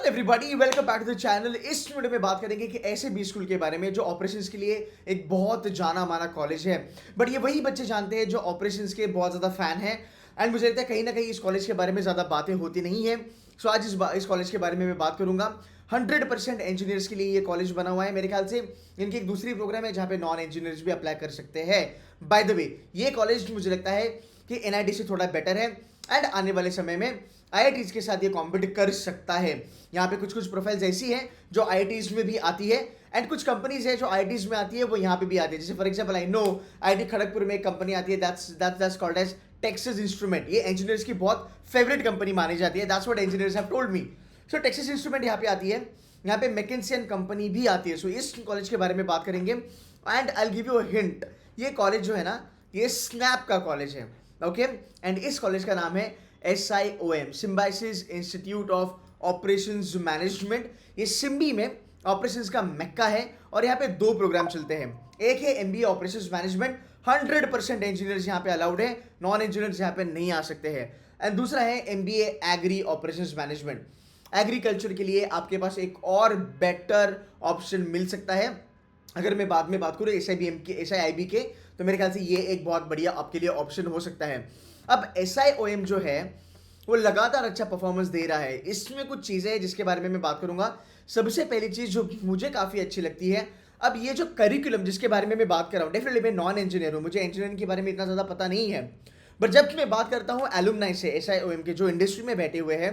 Everybody, welcome back to the channel. इस video में बात करेंगे कि ऐसे बी स्कूल के बारे में जो ऑपरेशंस के लिए एक बहुत जाना माना कॉलेज है, बट ये वही बच्चे जानते हैं जो ऑपरेशंस के बहुत ज़्यादा फैन हैं। एंड मुझे लगता है कहीं ना कहीं इस कॉलेज के बारे में ज़्यादा बातें होती नहीं है। सो आज इस कॉलेज के बारे में मैं बात करूंगा। 100% इंजीनियर्स के लिए ये कॉलेज बना हुआ है। मेरे ख्याल से इनकी एक दूसरी प्रोग्राम है जहाँ पे नॉन इंजीनियर्स भी अप्लाई कर सकते हैं। बाय द वे, ये कॉलेज मुझे लगता है कि एनआईटी से थोड़ा बेटर है एंड आने वाले समय में आईआईटीज के साथ ये कॉम्पिट कर सकता है। यहाँ पे कुछ कुछ प्रोफाइल्स ऐसी हैं जो आईआईटीज में भी आती है एंड कुछ कंपनीज है जो आईआईटीज में आती है वो यहाँ पे भी आती है। जैसे for example I know IIT Kharagpur में एक कंपनी आती है that's called as Texas Instrument. ये इंजीनियर्स की बहुत फेवरेट कंपनी मानी जाती है। That's what engineers have told me. So Texas Instrument यहाँ पे आती है, यहाँ पे मैकिन्से कंपनी भी आती है। सो इस कॉलेज के बारे में बात करेंगे and I give you a hint. ये कॉलेज जो है ना, ये स्नैप का कॉलेज है, ओके। एंड इस कॉलेज का नाम है SIOM, symbiosis institute of operations management. ये सिम्बी में ऑपरेशंस का मेक्का है और यहाँ पे दो प्रोग्राम चलते हैं। एक है MBA ऑपरेशंस मैनेजमेंट, 100% इंजीनियर्स यहाँ पे अलाउड है, नॉन इंजीनियर्स यहाँ पे नहीं आ सकते हैं। एंड दूसरा है MBA agri operations management. Agriculture के लिए आपके पास एक और बेटर ऑप्शन मिल सकता है। अगर मैं बाद में बात करूँ SIIB के, तो मेरे ख्याल से ये एक बहुत बढ़िया आपके लिए ऑप्शन हो सकता है। अब SIOM जो है वो लगातार अच्छा परफॉर्मेंस दे रहा है। इसमें कुछ चीज़ें हैं जिसके बारे में मैं बात करूंगा। सबसे पहली चीज़ जो मुझे काफ़ी अच्छी लगती है, अब ये जो करिकुलम जिसके बारे में मैं बात कर रहा हूँ, डेफिनेटली मैं नॉन इंजीनियर हूँ, मुझे इंजीनियरिंग के बारे में इतना ज़्यादा पता नहीं है, बट जब मैं बात करता हूँ एलुमनाई से SIOM के जो इंडस्ट्री में बैठे हुए हैं,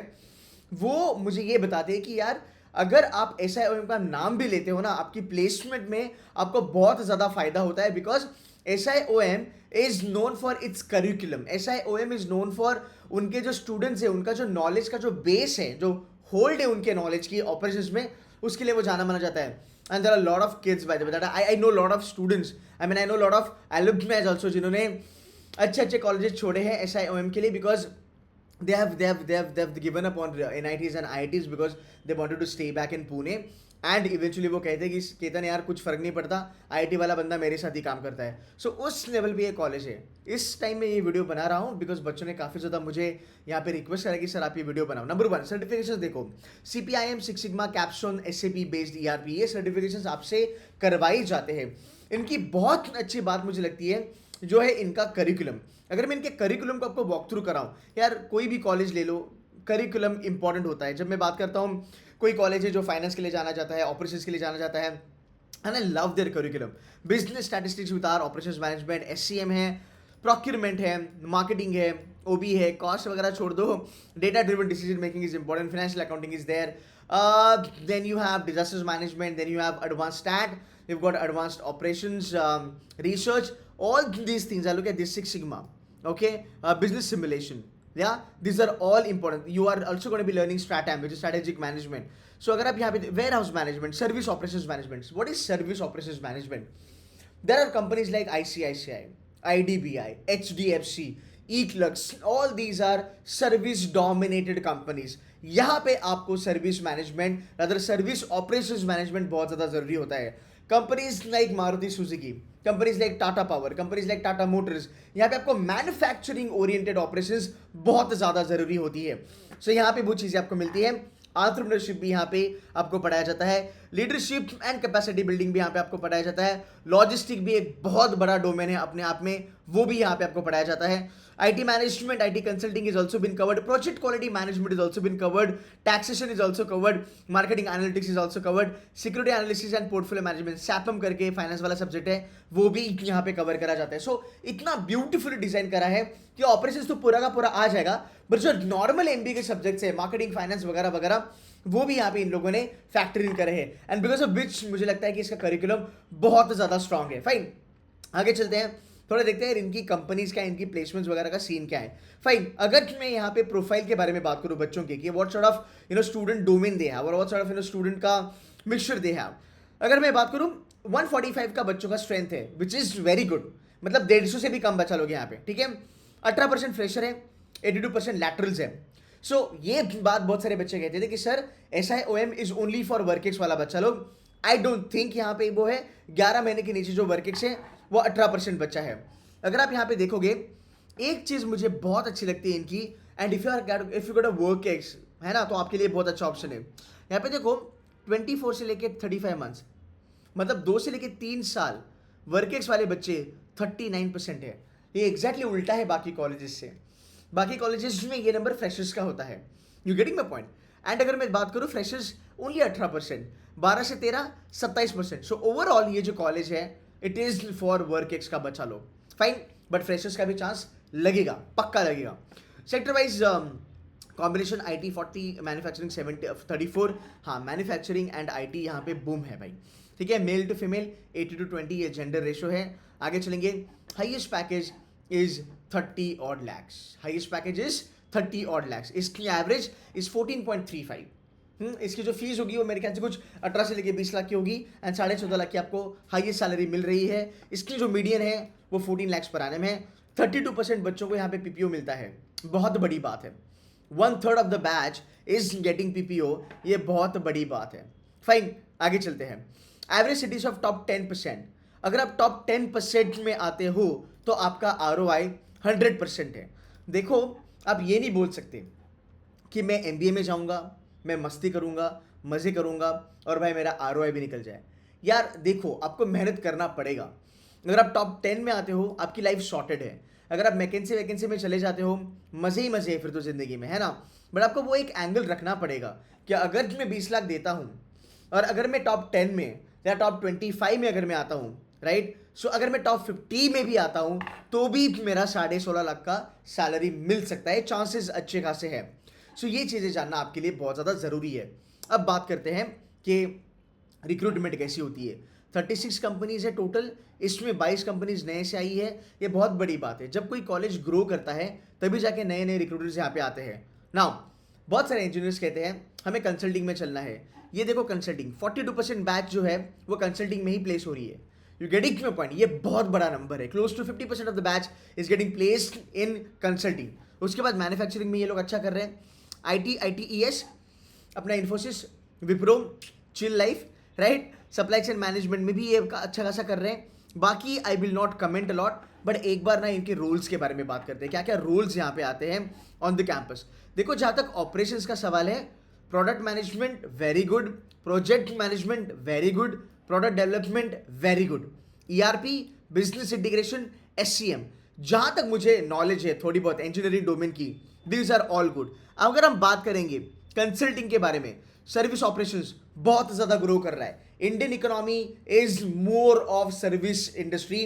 वो मुझे ये बताते हैं कि यार अगर आप SIOM का नाम भी लेते हो ना, आपकी प्लेसमेंट में आपको बहुत ज़्यादा फायदा होता है। Because SIOM is known for its curriculum. SIOM is known for उनके जो स्टूडेंट्स है, उनका जो नॉलेज का जो बेस है, जो होल्ड है उनके नॉलेज की ऑपरेशंस में, उसके लिए वो जाना माना जाता है। And there are lot of kids by the way that I know lot of students, I know lot of alumnis also जिन्होंने अच्छे अच्छे कॉलेजेस छोड़े हैं SIOM के लिए। Because they have given up on NITs and IITs because they wanted to stay back in Pune and eventually वो कहते हैं कि केतन यार कुछ फर्क नहीं पड़ता, IIT वाला बंदा मेरे साथ ही काम करता है। सो उस लेवल पे ये कॉलेज है। इस टाइम में ये वीडियो बना रहा हूँ बिकॉज बच्चों ने काफ़ी ज़्यादा मुझे यहाँ पे रिक्वेस्ट करा कि सर आप ये वीडियो बनाओ। नंबर 1 सर्टिफिकेशन देखो, CPIM, six sigma, capstone, SAP based ERP, ये सर्टिफिकेशन आपसे करवाई जाते हैं। इनकी बहुत अच्छी बात मुझे लगती है जो है इनका करिकुलम। अगर मैं इनके करिकुलम को आपको वॉक थ्रू कराऊं, यार कोई भी कॉलेज ले लो, करिकुलम इंपॉर्टेंट होता है। जब मैं बात करता हूँ, कोई कॉलेज है जो फाइनेंस के लिए जाना जाता है, ऑपरेशंस के लिए जाना जाता है, and I love their curriculum. Business statistics with our operations management, SCM है, प्रोक्यूरमेंट है, मार्केटिंग है, OB है, कॉस्ट वगैरह छोड़ दो, data driven decision making is important, financial accounting is there, then you have disasters management, then you have advanced stat, you've got advanced operations, research, all these things. I look at this Six Sigma, okay, business simulation, yeah, these are all important. You are also going to be learning STRATAM, which is strategic management. So अगर आप यहाँ पे warehouse management, service operations management. What is service operations management? There are companies like ICICI, IDBI, HDFC, Eclux, all these are service dominated companies. यहाँ पे आपको service management, rather service operations management बहुत ज़्यादा ज़रूरी होता है। Companies like Maruti Suzuki, companies like Tata power, companies like Tata Motors, यहाँ पे आपको मैन्युफैक्चरिंग ओरिएंटेड ऑपरेशंस बहुत ज़्यादा ज़रूरी होती है। सो यहाँ पे वो चीज़ें आपको मिलती है। एंटरप्रेन्योरशिप भी यहाँ पे आपको पढ़ाया जाता है, लीडरशिप एंड कैपेसिटी बिल्डिंग भी यहाँ पे आपको पढ़ाया जाता है, लॉजिस्टिक भी एक बहुत बड़ा डोमेन है अपने आप में, वो भी यहाँ पे आपको पढ़ाया जाता है। IT management, IT consulting is also been covered, project quality management is also been covered, taxation is also covered, marketing analytics is also covered, security analysis and portfolio management, SAPM करके फाइनेंस वाला subject है, वो भी यहाँ पे cover करा जाता है। सो इतना ब्यूटीफुली डिजाइन करा है कि ऑपरेशंस तो पूरा का पूरा आ जाएगा, बट जो नॉर्मल MBA के सब्जेक्ट्स है, मार्केटिंग, फाइनेंस वगैरह वगैरह, वो भी यहाँ पे इन लोगों ने फैक्टर इन करे हैं। एंड बिकॉज ऑफ विच मुझे लगता है कि इसका करिकुलम बहुत ज़्यादा स्ट्रांग है। फाइन, आगे चलते हैं, थोड़ा देखते हैं इनकी कंपनीज का, इनकी प्लेसमेंट्स वगैरह का सीन क्या है। फाइन, अगर मैं यहाँ पे प्रोफाइल के बारे में बात करूँ बच्चों की, कि what sort of student domain they have और व्हाट सॉर्ट ऑफ स्टूडेंट का मिक्सचर दे हैव। अगर मैं बात करूँ 145 का बच्चों का स्ट्रेंथ है, विच इज़ वेरी गुड। मतलब 150 से भी कम बच्चा लोग यहाँ पे, ठीक है। 18% फ्रेशर है, 82% लैटरल्स है। सो ये बात बहुत सारे बच्चे कहते थे कि sir SIOM is only for work वाला बच्चा लोग। आई डोंट थिंक यहाँ पे वो है 11 महीने के नीचे जो वर्क है वो 18% बच्चा है। अगर आप यहाँ पे देखोगे, एक चीज़ मुझे बहुत अच्छी लगती है इनकी, and if you got a work है ना, तो आपके लिए बहुत अच्छा ऑप्शन है। यहाँ पे देखो 24 से लेके 35 मंथ्स, मतलब 2 से लेके 3 साल वर्क एक्स वाले बच्चे 39% है। ये एग्जैक्टली उल्टा है बाकी कॉलेजेस से। बाकी कॉलेजेस में ये नंबर फ्रेशर्स का होता है। You getting my point. And अगर मैं बात करूँ फ्रेशर्स ओनली 18%, 12 से 13 27%। सो ओवरऑल ये जो कॉलेज है it is for work ex का बच्चा लोग, फाइन। बट फ्रेशर्स का भी चांस लगेगा, पक्का लगेगा। Sector wise combination IT 40, manufacturing 34। हाँ, मैन्युफैक्चरिंग एंड IT यहाँ पे बूम है भाई, ठीक है। मेल टू फीमेल 80-20 ये जेंडर रेशो है। आगे चलेंगे। Highest package is 30 odd lakhs, highest package is 30 odd lakhs. इसकी एवरेज इज 14.35। इसकी जो फीस होगी वो मेरे ख्याल से कुछ 18 से लेके 20 लाख की होगी एंड 14.5 लाख की आपको हाईएस्ट सैलरी मिल रही है। इसकी जो मीडियन है वो 14 लाख पर एनम है। 32% बच्चों को यहाँ पे PPO मिलता है, बहुत बड़ी बात है। 1/3 of the batch is getting PPO, ये बहुत बड़ी बात है। फाइन, आगे चलते हैं। एवरेज सिटीज ऑफ टॉप 10%, अगर आप टॉप 10% में आते हो तो आपका ROI 100% है। देखो, आप ये नहीं बोल सकते कि मैं MBA में जाऊंगा, मैं मस्ती करूंगा, मजे करूंगा और भाई मेरा ROI भी निकल जाए। यार देखो, आपको मेहनत करना पड़ेगा। अगर आप टॉप 10 में आते हो आपकी लाइफ सॉर्टेड है। अगर आप मैकेंसी वैकेंसी में चले जाते हो, मजे ही मजे है फिर तो जिंदगी में, है ना। बट आपको वो एक एंगल रखना पड़ेगा कि अगर मैं 20 लाख देता हूँ और अगर मैं टॉप 10 में या टॉप 25 में अगर मैं आता हूँ, राइट, सो अगर मैं टॉप 50 में भी आता हूँ तो भी मेरा 16.5 लाख का सैलरी मिल सकता है, चांसेस अच्छे खासे हैं। सो ये चीज़ें जानना आपके लिए बहुत ज़्यादा ज़रूरी है। अब बात करते हैं कि रिक्रूटमेंट कैसी होती है। 36 कंपनीज है टोटल, इसमें 22 कंपनीज नए से आई है। ये बहुत बड़ी बात है, जब कोई कॉलेज ग्रो करता है तभी जाके नए नए रिक्रूटर्स यहाँ पे आते हैं। नाउ बहुत सारे इंजीनियर्स कहते हैं हमें कंसल्टिंग में चलना है। ये देखो कंसल्टिंग 42% बैच जो है वो कंसल्टिंग में ही प्लेस हो रही है। यू गेटिंग माय पॉइंट, ये बहुत बड़ा नंबर है। Close to 50% of the batch is getting placed in consulting. उसके बाद मैन्युफैक्चरिंग में ये लोग अच्छा कर रहे हैं। ITES अपना Infosys, Wipro, chill life, right, supply chain management में भी ये अच्छा खासा कर रहे हैं। बाकी I will not comment a lot, but एक बार ना इनके रोल्स के बारे में बात करते हैं, क्या क्या रोल्स यहाँ पे आते हैं ऑन द कैंपस। देखो, जहाँ तक ऑपरेशंस का सवाल है, product management very good, project management very good, product development very good, ERP, business integration, SCM, जहाँ तक मुझे नॉलेज है थोड़ी बहुत इंजीनियरिंग डोमेन की, दीज आर ऑल गुड। अगर हम बात करेंगे कंसल्टिंग के बारे में, सर्विस ऑपरेशंस बहुत ज़्यादा ग्रो कर रहा है। Indian economy is more of service industry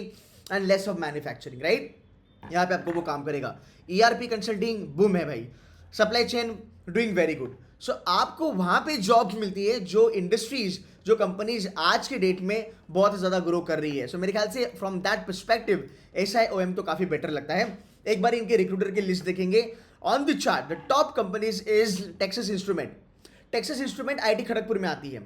and less of manufacturing, right. यहाँ पे आपको वो काम करेगा। ERP कंसल्टिंग बूम है भाई, supply chain doing very good. So आपको वहाँ पे जॉब्स मिलती है जो इंडस्ट्रीज, जो कंपनीज आज के डेट में बहुत ज़्यादा ग्रो कर रही है। सो मेरे ख्याल से फ्रॉम दैट परस्पेक्टिव SIOM तो काफ़ी बेटर लगता है। एक बार इनके रिक्रूटर की लिस्ट देखेंगे on the chart, the top companies is Texas instrument. Texas instrument IT Kharagpur में आती है।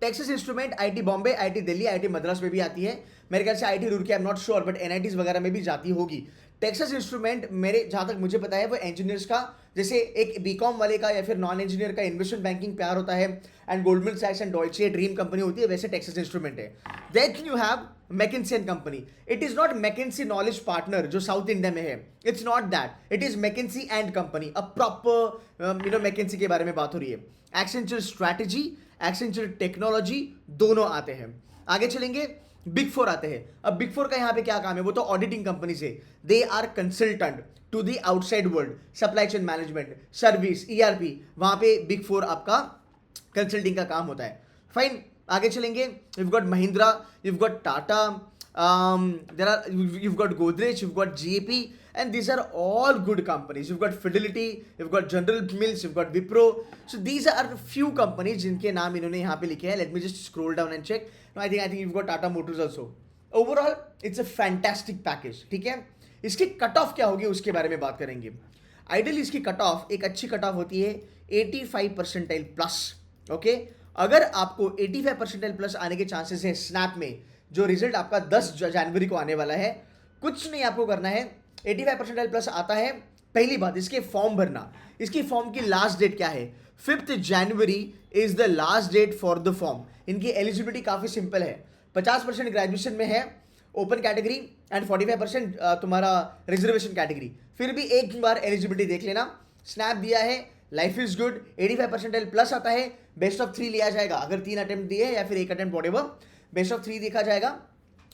Texas instrument IT Bombay, IT Delhi, IT Madras में भी आती है। मेरे ख्याल से IT Roorkee, I am not sure, but NITs वगैरह में भी जाती होगी। टेक्सास इंस्ट्रूमेंट मेरे जहाँ तक मुझे पता है वो इंजीनियर्स का, जैसे एक BCom वाले का या फिर नॉन इंजीनियर का इन्वेस्टमेंट बैंकिंग प्यार होता है एंड गोल्डमैन सैक्स एंड डॉयचे ड्रीम कंपनी होती है, वैसे टेक्सास इंस्ट्रूमेंट है। Then you have McKinsey and company. It is not McKinsey knowledge partner जो साउथ इंडिया में है, it's not that, it is McKinsey and company, a proper McKinsey के बारे में बात हो रही है। एक्सेंचर स्ट्रैटेजी, एक्सेंचर टेक्नोलॉजी दोनों आते हैं। आगे चलेंगे, बिग फोर आते हैं। अब बिग फोर का यहाँ पे क्या काम है, वो तो ऑडिटिंग कंपनी से, they are consultant to the outside world, supply chain management, service, ERP, वहां पे बिग फोर आपका कंसल्टिंग का काम होता है। फाइन, आगे चलेंगे। you've got Mahindra, you've got Tata, you've got Godrej, you've got GAP, and these are all good companies. You've got Fidelity, you've got General Mills, you've got Wipro. So these are few companies जिनके नाम इन्होंने यहाँ पे लिखे हैं. Let me just scroll down and check. No, I think you've got Tata Motors also. Overall, it's a fantastic package. ठीक है. इसकी कट ऑफ क्या होगी उसके बारे में बात करेंगे. आइडियली इसकी कट ऑफ एक अच्छी कट ऑफ होती है 85 परसेंटाइल प्लस. ओके, अगर आपको 85 परसेंटाइल प्लस आने के चांसेस है स्नैप में, जो रिजल्ट आपका 10 जनवरी को आने वाला है, कुछ नहीं आपको करना है. 85 परसेंटाइल प्लस आता है, पहली बात इसके फॉर्म भरना. इसकी फॉर्म की लास्ट डेट क्या है? 5 January is the last date for the form. इनकी एलिजिबिलिटी काफ़ी सिंपल है. 50% ग्रेजुएशन में है, ओपन कैटेगरी, एंड 45% तुम्हारा रिजर्वेशन कैटेगरी. फिर भी एक बार एलिजिबिलिटी देख लेना. स्नैप दिया है life is good, 85 percentile plus आता है, बेस्ट ऑफ 3 लिया जाएगा अगर 3 अटेम्प्ट दिए या फिर 1 अटेम्प्ट व्हाटएवर, बेस्ट ऑफ 3 देखा जाएगा।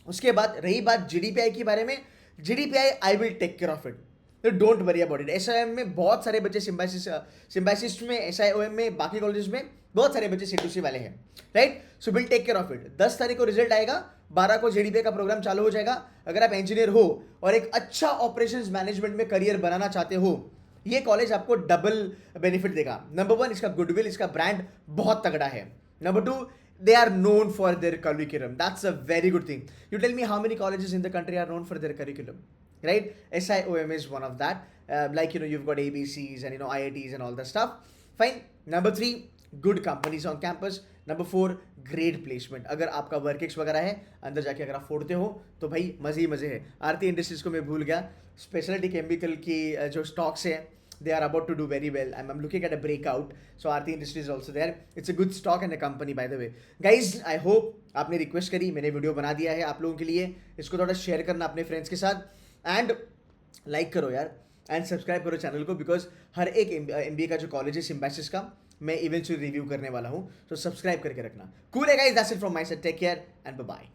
उसके बाद रही बात जीडीपीआई के बारे में, GDPI I will take care of it, तो don't worry about it. SIM में बहुत सारे बच्चे, सिम्बासिस्ट में, एसआईओएम में, बाकी कॉलेज में बहुत सारे बच्चे C2C वाले हैं, right. So will take care of it. 10 तारीख को रिजल्ट आएगा, 12 को जीडीपीआई का प्रोग्राम चालू हो जाएगा। अगर आप इंजीनियर हो और एक अच्छा ऑपरेशंस मैनेजमेंट में करियर बनाना चाहते हो, ये कॉलेज आपको डबल बेनिफिट देगा। नंबर 1, इसका गुडविल, इसका ब्रांड बहुत तगड़ा है। Number 2, they are known for their curriculum. That's a very good thing. You tell me how many colleges in the country are known for their curriculum, right? SIOM is one of that. Like, you've got ABCs and, IITs and all that stuff. Fine. Number 3, good companies on campus. Number 4, great placement. अगर आपका work वगैरह है, अंदर जाके अगर आप फोड़ते हो तो भाई मजे ही मजे है। आरती इंडस्ट्रीज को मैं भूल गया, स्पेशलिटी केमिकल की जो स्टॉक्स है, they are about to do very well. I'm looking at a breakout. So Aarti Industries is also there. It's a good stock and a company, by the way. Guys, I hope आपने request करी, मैंने video बना दिया है आप लोगों के लिए। इसको थोड़ा शेयर करना अपने फ्रेंड्स के साथ, एंड लाइक करो यार, एंड सब्सक्राइब करो चैनल को, बिकॉज हर एक MBA का जो कॉलेज है सिम्बासिस का, मैं इवेंचुअली रिव्यू करने वाला हूँ, तो सब्सक्राइब करके रखना। कूल है guys, that's it from my side, take care and bye bye.